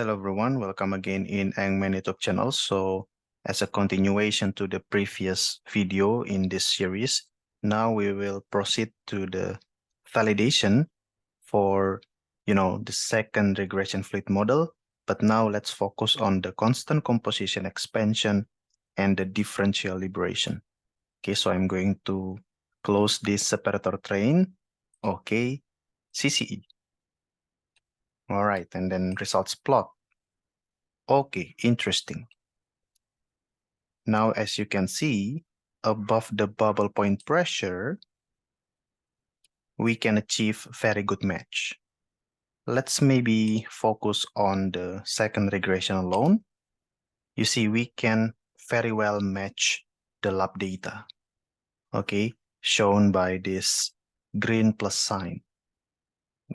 Hello everyone, welcome again in Eng-Man YouTube channel. So as a continuation to the previous video in this series, now we will proceed to the validation for, the second regression fluid model. But now let's focus on the constant composition expansion and the differential liberation. Okay, so I'm going to close this separator train. Okay, CCE. All right, and then results plot. Okay, interesting. Now, as you can see, above the bubble point pressure, we can achieve very good match. Let's maybe focus on the second regression alone. You see, we can very well match the lab data, okay, shown by this green plus sign.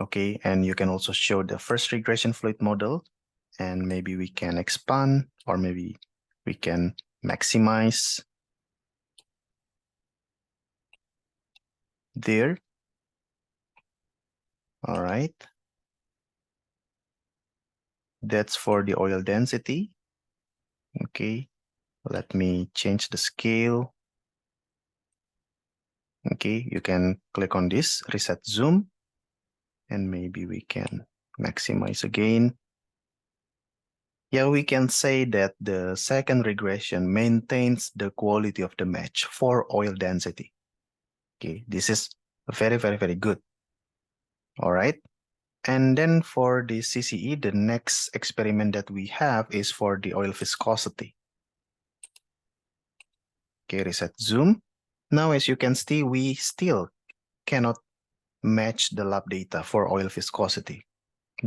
Okay, and you can also show the first regression fluid model, and maybe we can expand, or maybe we can maximize there. All right. That's for the oil density. Okay. Let me change the scale. Okay. You can click on this, reset zoom, and maybe we can maximize again. Yeah, we can say that the second regression maintains the quality of the match for oil density. Okay. This is very, very, very good. All right. And then for the CCE, the next experiment that we have is for the oil viscosity. Okay, reset zoom. Now, as you can see, we still cannot match the lab data for oil viscosity.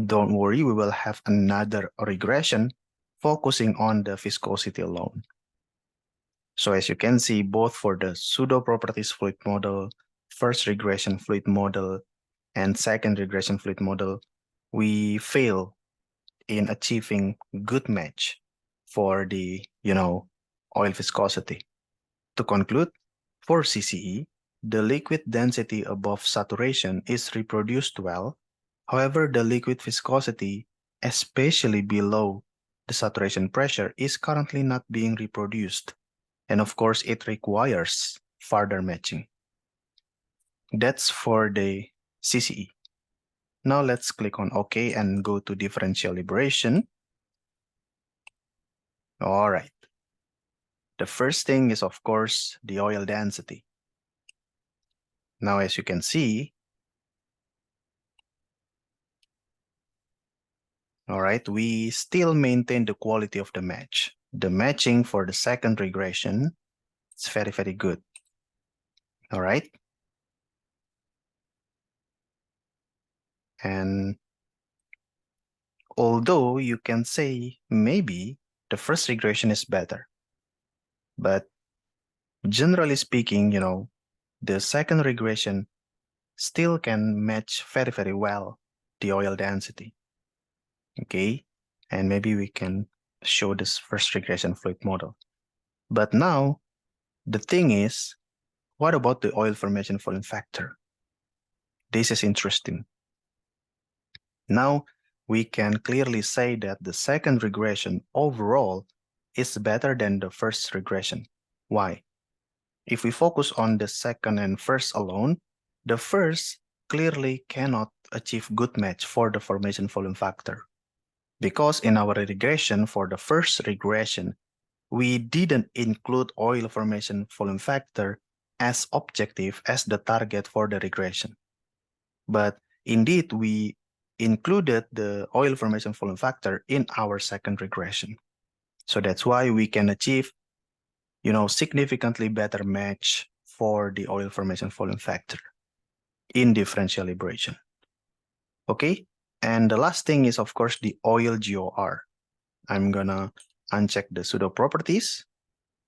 Don't worry, we will have another regression focusing on the viscosity alone. So as you can see, both for the pseudo properties fluid model, first regression fluid model, and second regression fluid model, we fail in achieving good match for the, oil viscosity. To conclude, for CCE, the liquid density above saturation is reproduced well. However, the liquid viscosity, especially below the saturation pressure, is currently not being reproduced. And of course, it requires further matching. That's for the CCE. Now let's click on OK and go to differential liberation. All right. The first thing is, of course, the oil density. Now, as you can see, all right, we still maintain the quality of the match. The matching for the second regression is very, very good. All right. And although you can say maybe the first regression is better, but generally speaking, the second regression still can match very, very well the oil density. Okay. And maybe we can show this first regression fluid model. But now, the thing is, what about the oil formation volume factor? This is interesting. Now, we can clearly say that the second regression overall is better than the first regression. Why? If we focus on the second and first alone, the first clearly cannot achieve good match for the formation volume factor. Because in our regression for the first regression, we didn't include oil formation volume factor as objective as the target for the regression. But indeed, we included the oil formation volume factor in our second regression. So that's why we can achieve, significantly better match for the oil formation volume factor in differential liberation. Okay, and the last thing is, of course, the oil GOR. I'm gonna uncheck the pseudo properties.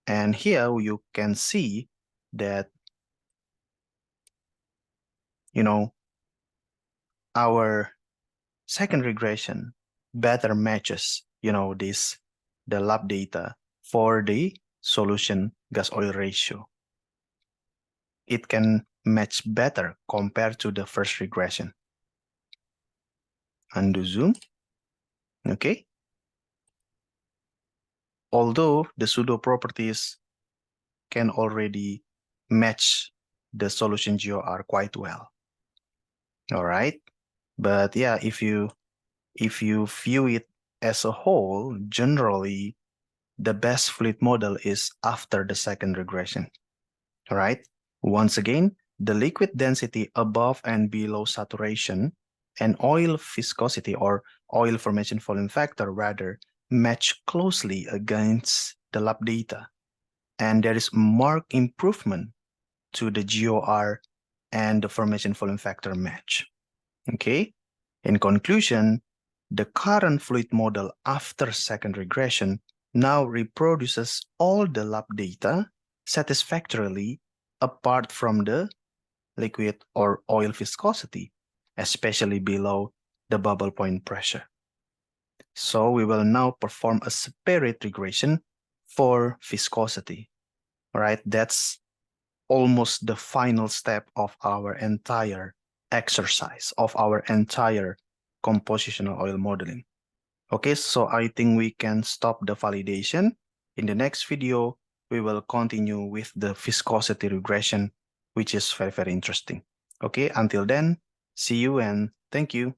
And here you can see that, our second regression better matches, the lab data for the solution gas oil ratio. It can match better compared to the first regression. Undo zoom. Okay. although the pseudo properties can already match the solution GOR quite well. All right. But yeah, if you view it as a whole, generally the best fluid model is after the second regression. All right. Once again, the liquid density above and below saturation and oil viscosity or oil formation volume factor rather match closely against the lab data. And there is marked improvement to the GOR and the formation volume factor match. Okay. In conclusion, the current fluid model after second regression now reproduces all the lab data satisfactorily apart from the liquid or oil viscosity, especially below the bubble point pressure. So we will now perform a separate regression for viscosity. All right, that's almost the final step of our entire exercise, of our entire compositional oil modeling. Okay, so I think we can stop the validation. In the next video, we will continue with the viscosity regression, which is very, very interesting. Okay, until then, see you and thank you.